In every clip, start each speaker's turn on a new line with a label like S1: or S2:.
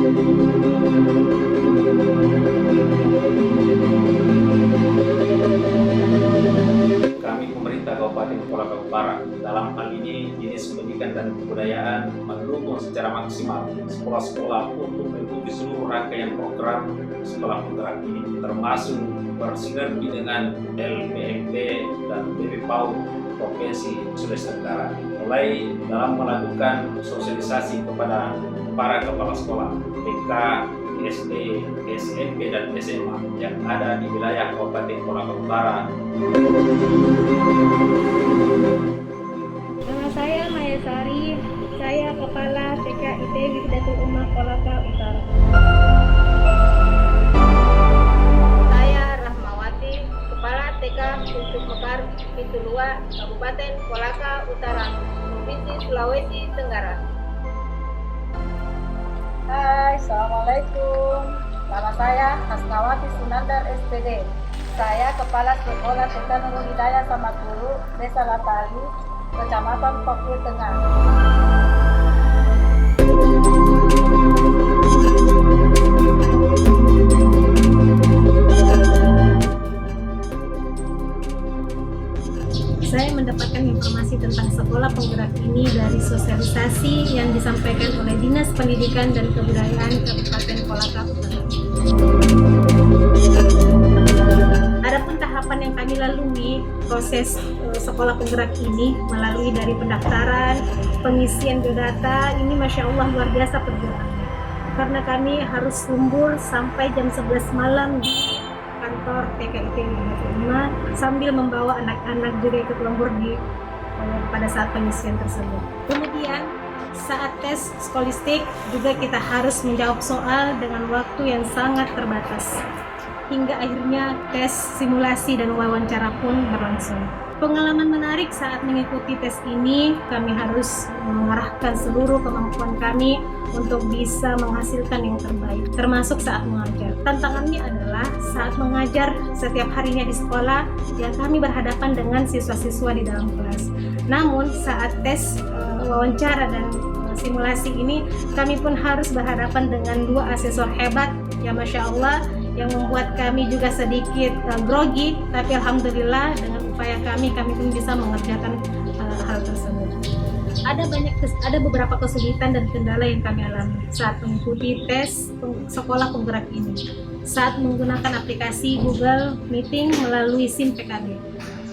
S1: Kami pemerintah Kabupaten Kolaka Utara dalam hal ini Dinas Pendidikan dan Kebudayaan mendukung secara maksimal sekolah-sekolah untuk mengikuti seluruh rangkaian program sekolah penggerak ini, termasuk bersinergi dengan LPMP dan BPPAU Provinsi Sulawesi Tenggara, mulai dalam melakukan sosialisasi kepada para kepala sekolah TK, SD, SMP, dan SMA yang ada di wilayah Kabupaten Kolaka Utara.
S2: Nama saya Maya Sari, saya Kepala TKIT Wihdatul Ummah Kolaka Utara.
S3: Saya Rahmawati, Kepala TK Untuk Mekar Pitulua, Kabupaten Kolaka Utara, Provinsi Sulawesi Tenggara.
S4: Hai, Assalamualaikum. Nama saya Hasnawati Sunandar SPD. Saya Kepala Sekolah TK Nurul Hidayah Samakulu, Desa Lapali, Kecamatan Papua Tengah.
S2: Saya mendapatkan informasi tentang sekolah penggerak ini dari sosialisasi yang disampaikan oleh Dinas Pendidikan dan Kebudayaan Kabupaten Kolaka Utara. Adapun tahapan yang kami lalui proses sekolah penggerak ini melalui dari pendaftaran, pengisian biodata, ini Masya Allah luar biasa perjuangannya. Karena kami harus lembur sampai jam 11 malam di kantor TKIT Wihdatul Ummah sambil membawa anak-anak juga ikut lembur pada saat pengisian tersebut. Kemudian saat tes skolastik juga kita harus menjawab soal dengan waktu yang sangat terbatas. Hingga akhirnya tes simulasi dan wawancara pun berlangsung. Pengalaman menarik saat mengikuti tes ini, kami harus mengarahkan seluruh kemampuan kami untuk bisa menghasilkan yang terbaik, termasuk saat mengajar. Tantangannya adalah saat mengajar setiap harinya di sekolah, ya kami berhadapan dengan siswa-siswa di dalam kelas. Namun saat tes wawancara dan simulasi ini, kami pun harus berhadapan dengan dua asesor hebat, ya Masya Allah, yang membuat kami juga sedikit grogi, tapi alhamdulillah dengan upaya kami pun bisa mengerjakan hal tersebut. Ada beberapa kesulitan dan kendala yang kami alami saat mengikuti tes sekolah penggerak ini. Saat menggunakan aplikasi Google Meeting melalui SIM PKB.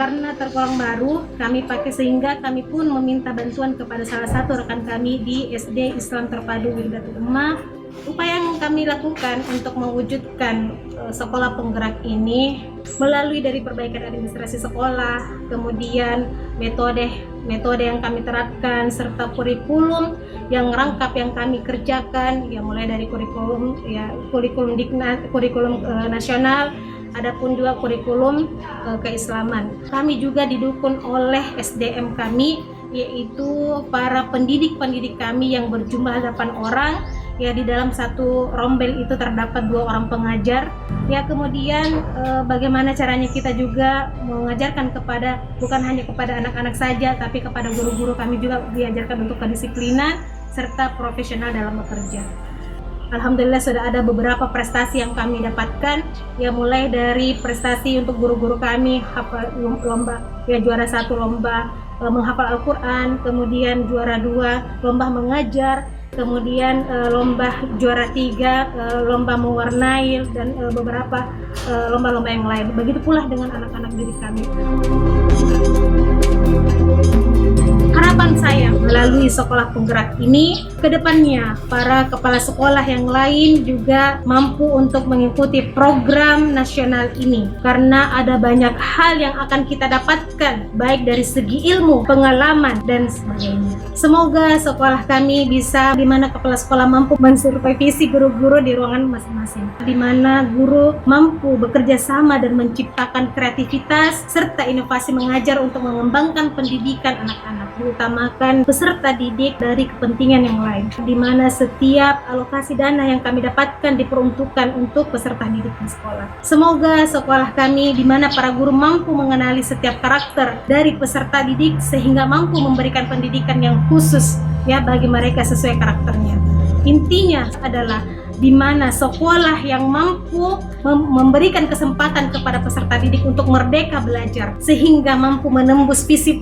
S2: Karena tergolong baru, kami pakai sehingga kami pun meminta bantuan kepada salah satu rekan kami di SD Islam Terpadu Wihdatul Ummah. Upaya yang kami lakukan untuk mewujudkan sekolah penggerak ini melalui dari perbaikan administrasi sekolah, kemudian metode yang kami terapkan, serta kurikulum yang lengkap yang kami kerjakan, ya mulai dari kurikulum nasional, adapun juga kurikulum keislaman. Kami juga didukung oleh SDM kami, yaitu para pendidik kami yang berjumlah 8 orang. Ya, di dalam satu rombel itu terdapat 2 orang pengajar. Ya, kemudian bagaimana caranya kita juga mengajarkan bukan hanya kepada anak-anak saja, tapi kepada guru-guru kami juga diajarkan untuk kedisiplinan serta profesional dalam bekerja. Alhamdulillah sudah ada beberapa prestasi yang kami dapatkan, ya mulai dari prestasi untuk guru-guru kami lomba, ya juara 1 lomba menghafal Al-Quran, kemudian juara 2 lomba mengajar, kemudian lomba juara 3 lomba mewarnai, dan beberapa lomba-lomba yang lain. Begitu pula dengan anak-anak didik kami. Harapan saya melalui sekolah penggerak ini, kedepannya para kepala sekolah yang lain juga mampu untuk mengikuti program nasional ini, karena ada banyak hal yang akan kita dapatkan baik dari segi ilmu, pengalaman, dan sebagainya. Semoga sekolah kami bisa, di mana kepala sekolah mampu mensupervisi guru-guru di ruangan masing-masing, di mana guru mampu bekerja sama dan menciptakan kreativitas serta inovasi mengajar untuk mengembangkan pendidikan anak-anak, diutamakan peserta didik dari kepentingan yang lain, di mana setiap alokasi dana yang kami dapatkan diperuntukkan untuk peserta didik di sekolah. Semoga sekolah kami, di mana para guru mampu mengenali setiap karakter dari peserta didik sehingga mampu memberikan pendidikan yang khusus ya bagi mereka sesuai karakternya. Intinya adalah di mana sekolah yang mampu memberikan kesempatan kepada peserta didik untuk merdeka belajar sehingga mampu menembus visi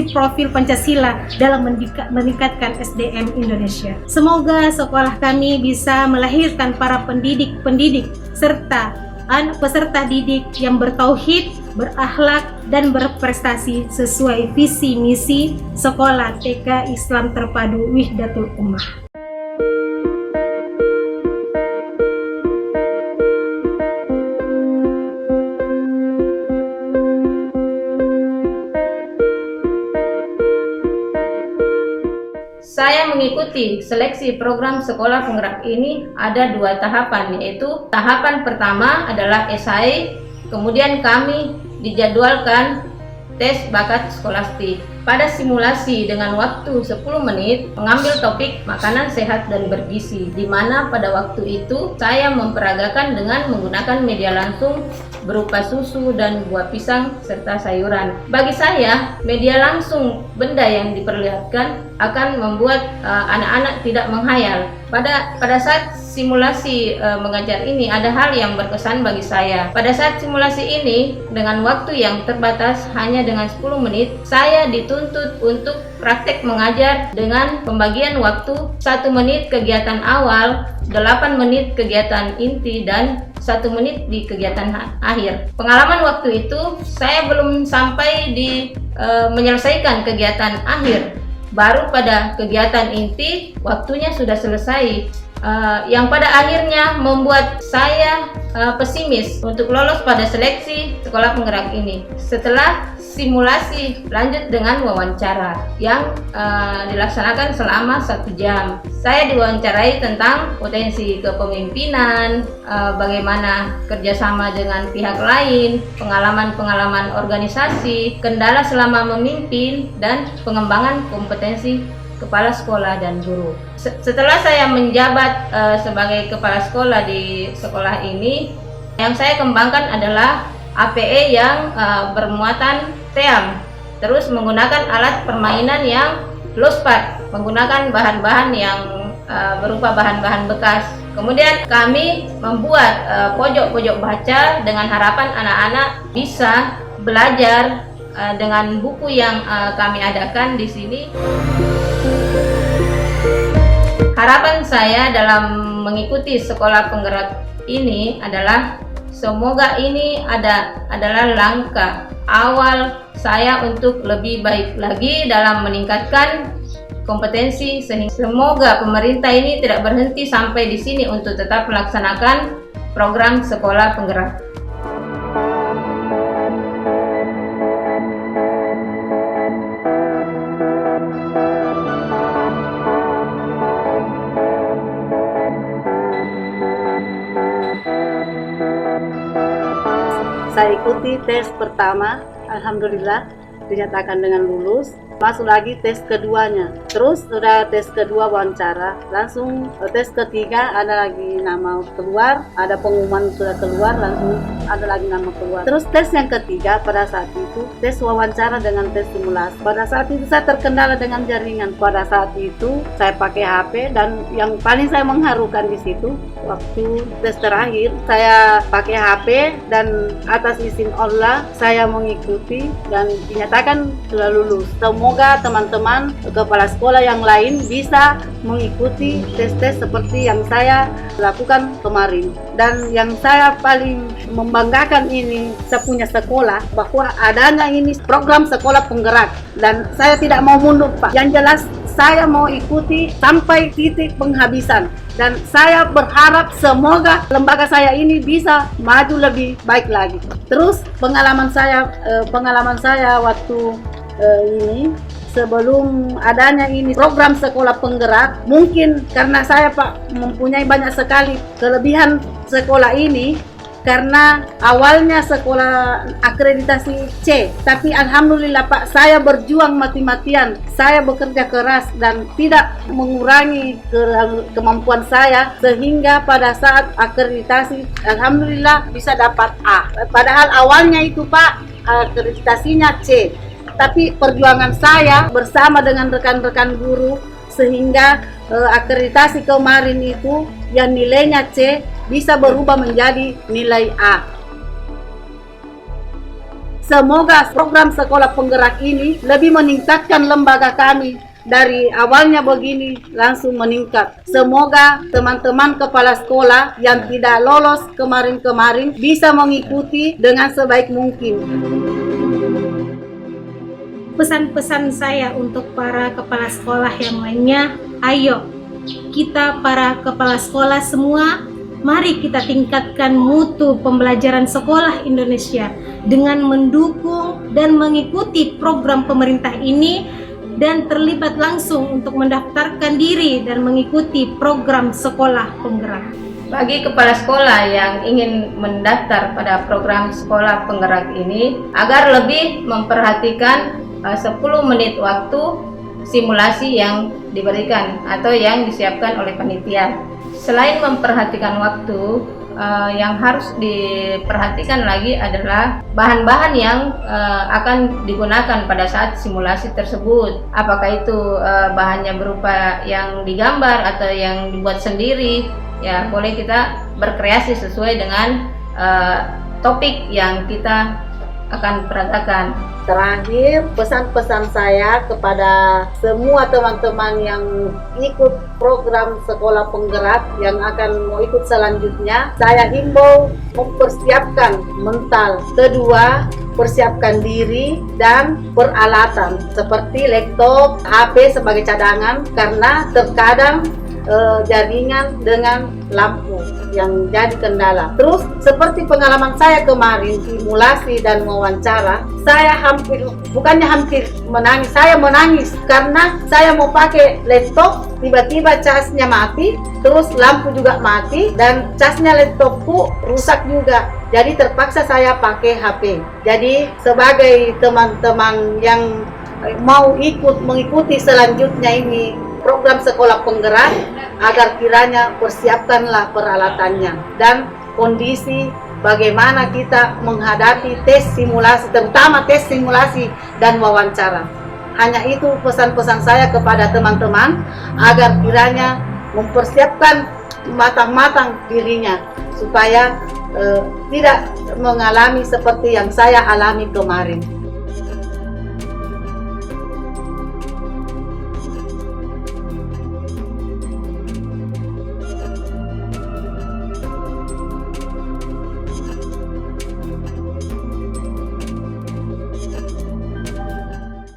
S2: profil Pancasila dalam meningkatkan SDM Indonesia. Semoga sekolah kami bisa melahirkan para pendidik serta peserta didik yang bertauhid, berakhlak, dan berprestasi sesuai visi misi Sekolah TK Islam Terpadu Wihdatul Ummah.
S3: Saya mengikuti seleksi program sekolah penggerak ini ada 2 tahapan, yaitu tahapan pertama adalah esai, kemudian kami dijadwalkan tes bakat skolastik. Pada simulasi dengan waktu 10 menit mengambil topik makanan sehat dan bergizi, di mana pada waktu itu saya memperagakan dengan menggunakan media langsung berupa susu dan buah pisang serta sayuran. Bagi saya, media langsung benda yang diperlihatkan akan membuat anak-anak tidak menghayal. Pada saat simulasi mengajar ini ada hal yang berkesan bagi saya. Pada saat simulasi ini dengan waktu yang terbatas hanya dengan 10 menit, saya dituntut untuk praktek mengajar dengan pembagian waktu 1 menit kegiatan awal, 8 menit kegiatan inti, dan 1 menit di kegiatan akhir. Pengalaman waktu itu saya belum sampai di menyelesaikan kegiatan akhir. Baru pada kegiatan inti waktunya sudah selesai, yang pada akhirnya membuat saya pesimis untuk lolos pada seleksi sekolah penggerak ini. Setelah simulasi lanjut dengan wawancara yang dilaksanakan selama 1 jam. Saya diwawancarai tentang potensi kepemimpinan, bagaimana kerjasama dengan pihak lain, pengalaman-pengalaman organisasi, kendala selama memimpin, dan pengembangan kompetensi kepala sekolah dan guru. Setelah saya menjabat sebagai kepala sekolah di sekolah ini, yang saya kembangkan adalah APE yang bermuatan TEAM, terus menggunakan alat permainan yang low-spat, menggunakan bahan-bahan yang berupa bahan-bahan bekas. Kemudian kami membuat pojok-pojok baca dengan harapan anak-anak bisa belajar dengan buku yang kami adakan di sini. Harapan saya dalam mengikuti sekolah penggerak ini adalah semoga ini adalah langkah awal saya untuk lebih baik lagi dalam meningkatkan kompetensi, sehingga semoga pemerintah ini tidak berhenti sampai di sini untuk tetap melaksanakan program sekolah penggerak.
S4: Saya ikuti tes pertama, alhamdulillah dinyatakan dengan lulus. Masuk lagi tes keduanya, terus sudah tes kedua wawancara, langsung tes ketiga ada lagi nama keluar, ada pengumuman sudah keluar, langsung ada lagi nama keluar. Terus tes yang ketiga pada saat itu tes wawancara dengan tes simulasi. Pada saat itu saya terkendala dengan jaringan. Pada saat itu saya pakai HP, dan yang paling saya mengharukan di situ waktu tes terakhir saya pakai HP dan atas izin Allah saya mengikuti dan dinyatakan sudah lulus. Semoga teman-teman kepala sekolah yang lain bisa mengikuti tes-tes seperti yang saya lakukan kemarin. Dan yang saya paling membanggakan ini, saya punya sekolah, bahwa adanya ini program sekolah penggerak. Dan saya tidak mau mundur, Pak. Yang jelas saya mau ikuti sampai titik penghabisan. Dan saya berharap semoga lembaga saya ini bisa maju lebih baik lagi. Terus pengalaman saya waktu ini sebelum adanya ini program sekolah penggerak, mungkin karena saya Pak mempunyai banyak sekali kelebihan sekolah ini, karena awalnya sekolah akreditasi C, tapi alhamdulillah Pak, saya berjuang mati-matian, saya bekerja keras dan tidak mengurangi kemampuan saya, sehingga pada saat akreditasi alhamdulillah bisa dapat A. Padahal awalnya itu Pak akreditasinya C, tapi perjuangan saya bersama dengan rekan-rekan guru sehingga akreditasi kemarin itu yang nilainya C bisa berubah menjadi nilai A. Semoga program sekolah penggerak ini lebih meningkatkan lembaga kami. Dari awalnya begini langsung meningkat. Semoga teman-teman kepala sekolah yang tidak lolos kemarin-kemarin bisa mengikuti dengan sebaik mungkin.
S2: Pesan-pesan saya untuk para kepala sekolah yang lainnya, ayo kita para kepala sekolah semua, mari kita tingkatkan mutu pembelajaran sekolah Indonesia dengan mendukung dan mengikuti program pemerintah ini dan terlibat langsung untuk mendaftarkan diri dan mengikuti program sekolah penggerak.
S3: Bagi kepala sekolah yang ingin mendaftar pada program sekolah penggerak ini, agar lebih memperhatikan 10 menit waktu simulasi yang diberikan atau yang disiapkan oleh panitia. Selain memperhatikan waktu, yang harus diperhatikan lagi adalah bahan-bahan yang akan digunakan pada saat simulasi tersebut. Apakah itu bahannya berupa yang digambar atau yang dibuat sendiri, ya boleh kita berkreasi sesuai dengan topik yang kita akan peragakan.
S4: Terakhir, pesan-pesan saya kepada semua teman-teman yang ikut program sekolah penggerak yang akan mau ikut selanjutnya, saya himbau mempersiapkan mental. Kedua, persiapkan diri dan peralatan seperti laptop, HP sebagai cadangan karena terkadang jaringan dengan lampu yang jadi kendala. Terus seperti pengalaman saya kemarin simulasi dan wawancara, saya bukannya hampir menangis, saya menangis karena saya mau pakai laptop, tiba-tiba casnya mati, terus lampu juga mati dan casnya laptopku rusak juga. Jadi terpaksa saya pakai HP. Jadi sebagai teman-teman yang mau mengikuti selanjutnya ini program sekolah penggerak, agar kiranya persiapkanlah peralatannya dan kondisi bagaimana kita menghadapi tes simulasi, terutama tes simulasi dan wawancara. Hanya itu pesan-pesan saya kepada teman-teman agar kiranya mempersiapkan matang-matang dirinya supaya tidak mengalami seperti yang saya alami kemarin.